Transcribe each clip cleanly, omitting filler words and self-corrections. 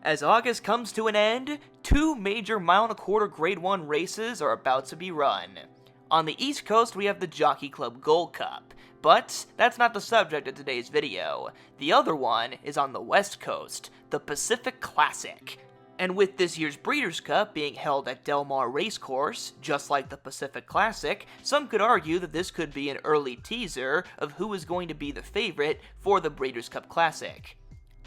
As August comes to an end, 2 major mile-and-a-quarter Grade 1 races are about to be run. On the East Coast, we have the Jockey Club Gold Cup, but that's not the subject of today's video. The other one is on the West Coast, the Pacific Classic. And with this year's Breeders' Cup being held at Del Mar Racecourse, just like the Pacific Classic, some could argue that this could be an early teaser of who is going to be the favorite for the Breeders' Cup Classic.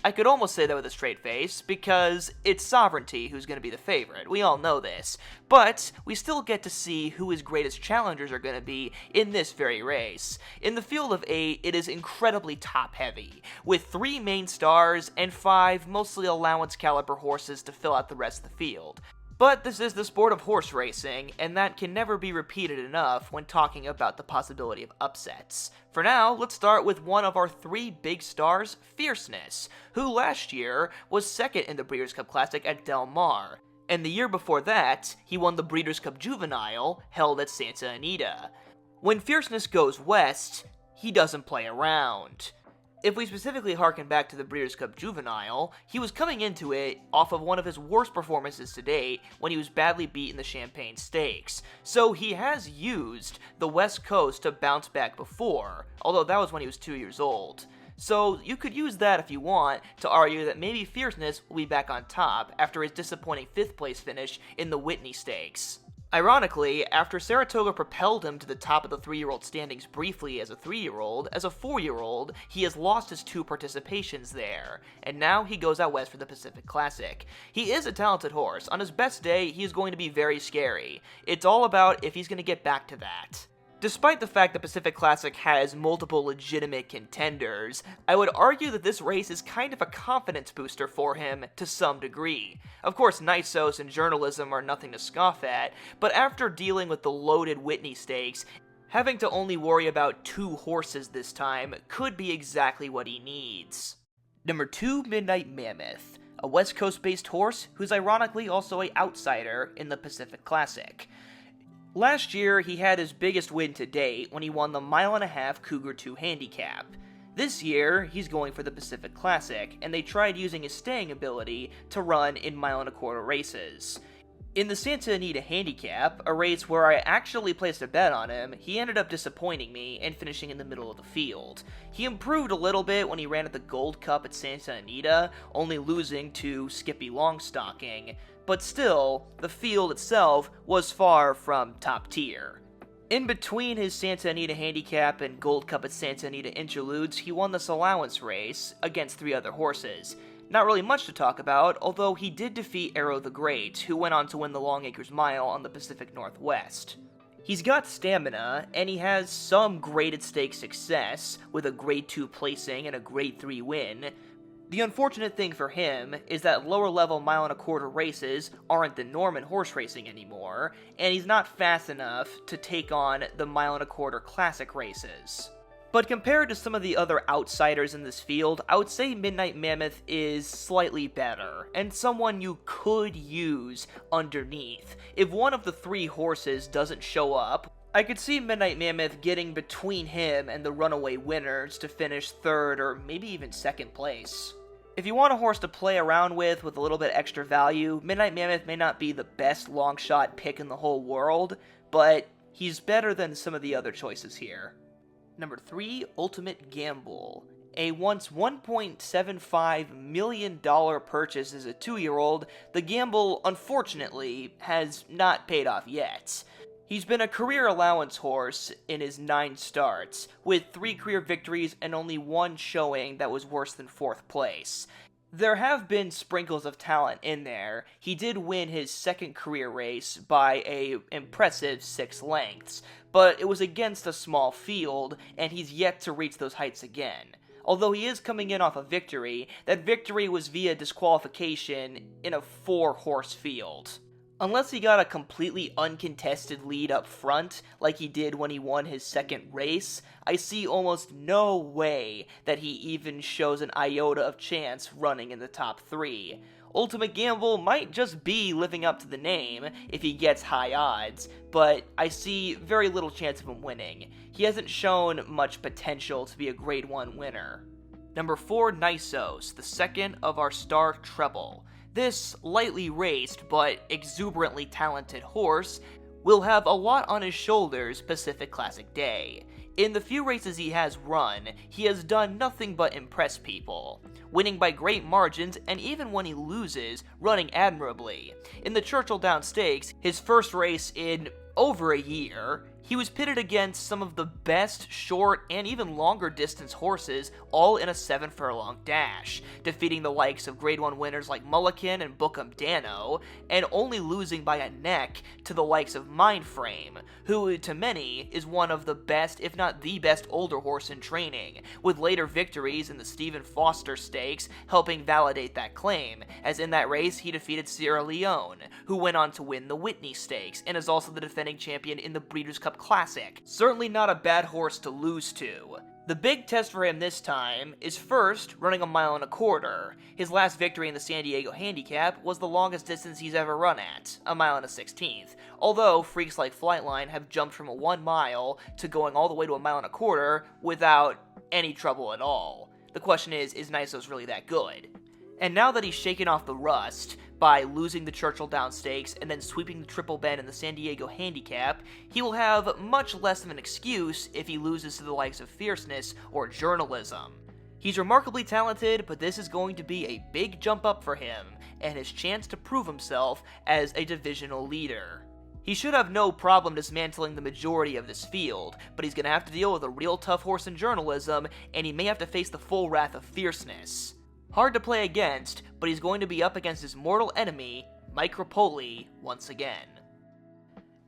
I could almost say that with a straight face, because it's Sovereignty who's going to be the favorite, we all know this, but we still get to see who his greatest challengers are going to be in this very race. In the field of 8, it is incredibly top-heavy, with 3 main stars and 5 mostly allowance caliber horses to fill out the rest of the field. But this is the sport of horse racing, and that can never be repeated enough when talking about the possibility of upsets. For now, let's start with one of our 3 big stars, Fierceness, who last year was second in the Breeders' Cup Classic at Del Mar, and the year before that, he won the Breeders' Cup Juvenile, held at Santa Anita. When Fierceness goes west, he doesn't play around. If we specifically harken back to the Breeders' Cup Juvenile, he was coming into it off of one of his worst performances to date when he was badly beat in the Champagne Stakes, so he has used the West Coast to bounce back before, although that was when he was 2 years old. So you could use that if you want to argue that maybe Fierceness will be back on top after his disappointing 5th place finish in the Whitney Stakes. Ironically, after Saratoga propelled him to the top of the 3-year-old standings briefly as a 3-year-old, as a 4-year-old, he has lost his 2 participations there, and now he goes out west for the Pacific Classic. He is a talented horse. On his best day, he is going to be very scary. It's all about if he's going to get back to that. Despite the fact the Pacific Classic has multiple legitimate contenders, I would argue that this race is kind of a confidence booster for him to some degree. Of course, Nysos and journalism are nothing to scoff at, but after dealing with the loaded Whitney Stakes, having to only worry about 2 horses this time could be exactly what he needs. Number 2, Midnight Mammoth, a West Coast-based horse who's ironically also an outsider in the Pacific Classic. Last year, he had his biggest win to date when he won the 1.5-mile Cougar 2 handicap. This year, he's going for the Pacific Classic, and they tried using his staying ability to run in 1.25-mile races. In the Santa Anita handicap, a race where I actually placed a bet on him, he ended up disappointing me and finishing in the middle of the field. He improved a little bit when he ran at the Gold Cup at Santa Anita, only losing to Skippy Longstocking, but still, the field itself was far from top tier. In between his Santa Anita handicap and Gold Cup at Santa Anita interludes, he won this allowance race against 3 other horses. Not really much to talk about, although he did defeat Arrow the Great, who went on to win the Long Acres Mile on the Pacific Northwest. He's got stamina, and he has some graded stakes success, with a Grade 2 placing and a Grade 3 win. The unfortunate thing for him is that lower-level 1.25-mile races aren't the norm in horse racing anymore, and he's not fast enough to take on the 1.25-mile classic races. But compared to some of the other outsiders in this field, I would say Midnight Mammoth is slightly better, and someone you could use underneath. If one of the 3 horses doesn't show up, I could see Midnight Mammoth getting between him and the runaway winners to finish 3rd or maybe even 2nd place. If you want a horse to play around with a little bit extra value, Midnight Mammoth may not be the best long shot pick in the whole world, but he's better than some of the other choices here. Number 3, Ultimate Gamble. A once $1.75 million purchase as a 2-year-old, the gamble, unfortunately, has not paid off yet. He's been a career allowance horse in his 9 starts, with 3 career victories and only 1 showing that was worse than 4th place. There have been sprinkles of talent in there. He did win his 2nd career race by an impressive 6 lengths, but it was against a small field, and he's yet to reach those heights again. Although he is coming in off a victory, that victory was via disqualification in a 4-horse field. Unless he got a completely uncontested lead up front, like he did when he won his 2nd race, I see almost no way that he even shows an iota of chance running in the top 3. Ultimate Gamble might just be living up to the name if he gets high odds, but I see very little chance of him winning. He hasn't shown much potential to be a Grade 1 winner. Number 4, Nysos, the 2nd of our star treble. This lightly raced but exuberantly talented horse will have a lot on his shoulders Pacific Classic Day. In the few races he has run, he has done nothing but impress people, winning by great margins, and even when he loses, running admirably. In the Churchill Downs Stakes, his first race in over a year, he was pitted against some of the best short and even longer distance horses, all in a 7-furlong dash, defeating the likes of Grade 1 winners like Mullican and Bookham Dano, and only losing by a neck to the likes of Mindframe, who to many is one of the best, if not the best, older horse in training, with later victories in the Stephen Foster Stakes helping validate that claim, as in that race he defeated Sierra Leone, who went on to win the Whitney Stakes, and is also the defending champion in the Breeders' Cup Classic. Certainly not a bad horse to lose to. The big test for him this time is first running 1.25 miles. His last victory in the San Diego Handicap was the longest distance he's ever run at, 1.16 miles, although freaks like Flightline have jumped from a 1 mile to going all the way to 1.25 miles without any trouble at all. The question is Nysos really that good? And now that he's shaken off the rust by losing the Churchill Downs Stakes and then sweeping the Triple Bend in the San Diego Handicap, he will have much less of an excuse if he loses to the likes of Fierceness or Journalism. He's remarkably talented, but this is going to be a big jump up for him, and his chance to prove himself as a divisional leader. He should have no problem dismantling the majority of this field, but he's going to have to deal with a real tough horse in Journalism, and he may have to face the full wrath of Fierceness. Hard to play against, but he's going to be up against his mortal enemy, Mike Rapoli, once again.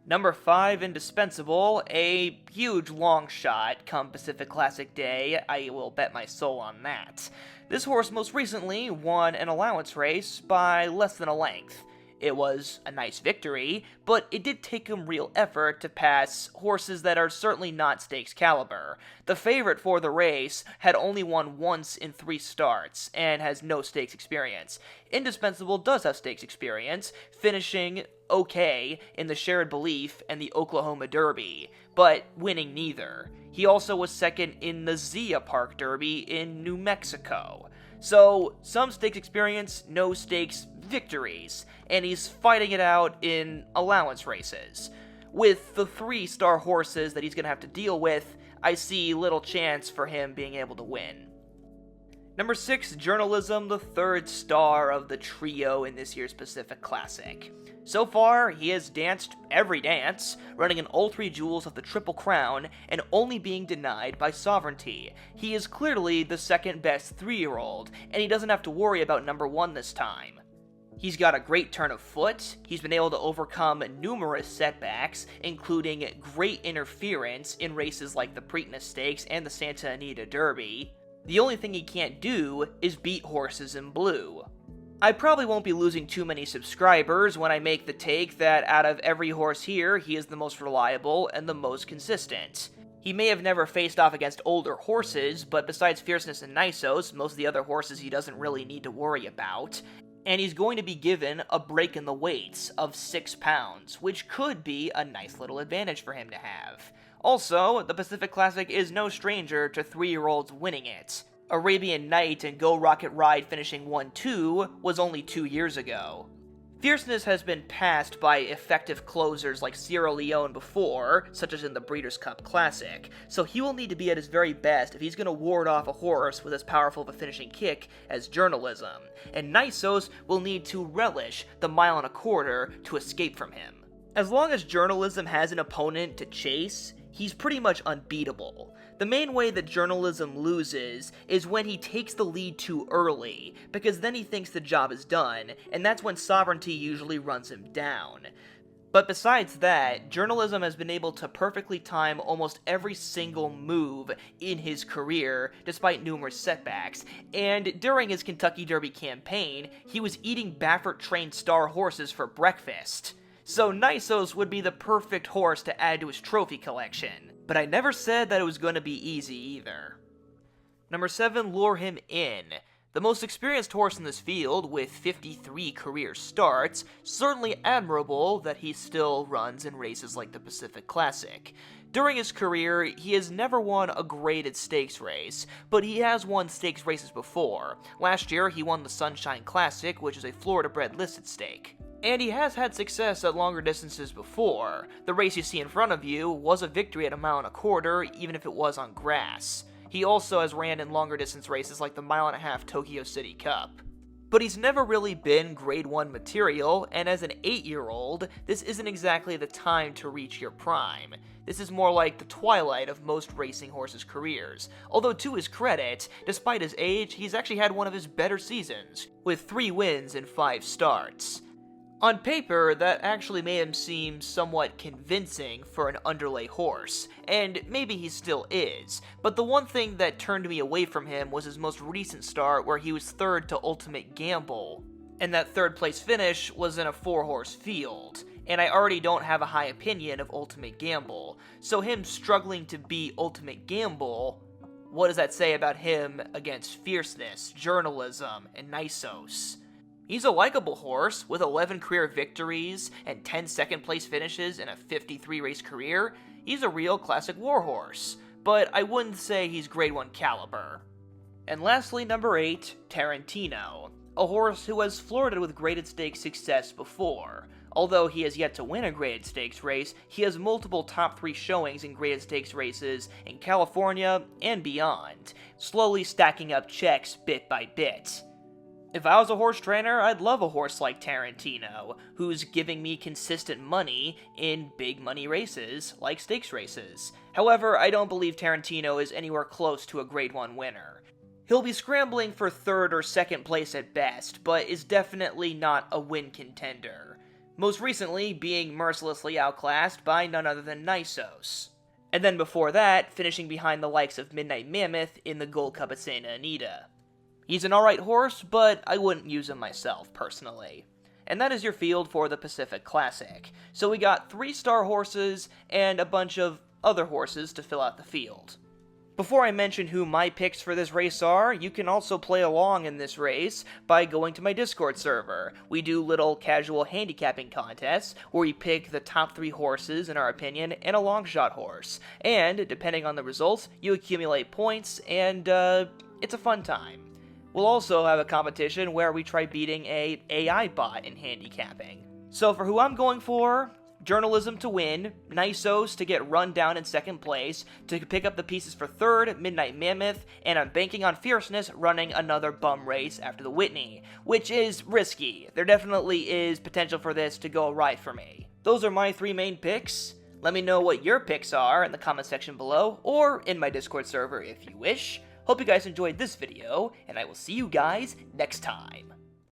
Number 5, Indispensable, a huge long shot come Pacific Classic Day. I will bet my soul on that. This horse most recently won an allowance race by less than a length. It was a nice victory, but it did take him real effort to pass horses that are certainly not stakes caliber. The favorite for the race had only won once in 3 starts, and has no stakes experience. Indispensable does have stakes experience, finishing okay in the Shared Belief and the Oklahoma Derby, but winning neither. He also was second in the Zia Park Derby in New Mexico. So, some stakes experience, no stakes victories, and he's fighting it out in allowance races. With the 3-star horses that he's going to have to deal with, I see little chance for him being able to win. Number 6, Journalism, the 3rd star of the trio in this year's Pacific Classic. So far, he has danced every dance, running in all 3 jewels of the Triple Crown, and only being denied by Sovereignty. He is clearly the second best 3-year-old, and he doesn't have to worry about number 1 this time. He's got a great turn of foot, he's been able to overcome numerous setbacks, including great interference in races like the Preakness Stakes and the Santa Anita Derby. The only thing he can't do is beat horses in blue. I probably won't be losing too many subscribers when I make the take that out of every horse here, he is the most reliable and the most consistent. He may have never faced off against older horses, but besides Fierceness and Nysos, most of the other horses he doesn't really need to worry about. And he's going to be given a break in the weights of 6 pounds, which could be a nice little advantage for him to have. Also, the Pacific Classic is no stranger to 3-year-olds winning it. Arabian Night and Go Rocket Ride finishing 1-2 was only 2 years ago. Fierceness has been passed by effective closers like Sierra Leone before, such as in the Breeders' Cup Classic, so he will need to be at his very best if he's going to ward off a horse with as powerful of a finishing kick as Journalism, and Nysos will need to relish the 1.25 miles to escape from him. As long as Journalism has an opponent to chase, he's pretty much unbeatable. The main way that Journalism loses is when he takes the lead too early, because then he thinks the job is done, and that's when Sovereignty usually runs him down. But besides that, Journalism has been able to perfectly time almost every single move in his career, despite numerous setbacks, and during his Kentucky Derby campaign, he was eating Baffert-trained star horses for breakfast. So Nysos would be the perfect horse to add to his trophy collection. But I never said that it was going to be easy either. Number 7, Lure Him In. The most experienced horse in this field, with 53 career starts, certainly admirable that he still runs in races like the Pacific Classic. During his career, he has never won a graded stakes race, but he has won stakes races before. Last year, he won the Sunshine Classic, which is a Florida-bred listed stake. And he has had success at longer distances before. The race you see in front of you was a victory at 1.25 miles, even if it was on grass. He also has ran in longer distance races like the 1.5 mile Tokyo City Cup. But he's never really been grade 1 material, and as an 8-year-old, this isn't exactly the time to reach your prime. This is more like the twilight of most racing horses' careers. Although to his credit, despite his age, he's actually had one of his better seasons, with 3 wins in 5 starts. On paper, that actually made him seem somewhat convincing for an underlay horse, and maybe he still is, but the one thing that turned me away from him was his most recent start where he was 3rd to Ultimate Gamble, and that 3rd place finish was in a 4-horse field, and I already don't have a high opinion of Ultimate Gamble, so him struggling to beat Ultimate Gamble, what does that say about him against Fierceness, Journalism, and Nysos? He's a likable horse, with 11 career victories and 10 second place finishes in a 53 race career. He's a real classic warhorse, but I wouldn't say he's grade 1 caliber. And lastly, number 8, Tarantino, a horse who has flirted with graded stakes success before. Although he has yet to win a graded stakes race, he has multiple top 3 showings in graded stakes races in California and beyond, slowly stacking up checks bit by bit. If I was a horse trainer, I'd love a horse like Tarantino, who's giving me consistent money in big money races, like stakes races. However, I don't believe Tarantino is anywhere close to a grade 1 winner. He'll be scrambling for 3rd or 2nd place at best, but is definitely not a win contender. Most recently being mercilessly outclassed by none other than Nysos. And then before that, finishing behind the likes of Midnight Mammoth in the Gold Cup at Santa Anita. He's an alright horse, but I wouldn't use him myself, personally. And that is your field for the Pacific Classic. So we got 3-star horses and a bunch of other horses to fill out the field. Before I mention who my picks for this race are, you can also play along in this race by going to my Discord server. We do little casual handicapping contests where we pick the top 3 horses, in our opinion, and a long shot horse. And, depending on the results, you accumulate points, and it's a fun time. We'll also have a competition where we try beating a AI bot in handicapping. So for who I'm going for, Journalism to win, Nysos to get run down in 2nd place, to pick up the pieces for 3rd, Midnight Mammoth, and I'm banking on Fierceness running another bum race after the Whitney, which is risky. There definitely is potential for this to go right for me. Those are my 3 main picks. Let me know what your picks are in the comment section below, or in my Discord server if you wish. Hope you guys enjoyed this video, and I will see you guys next time.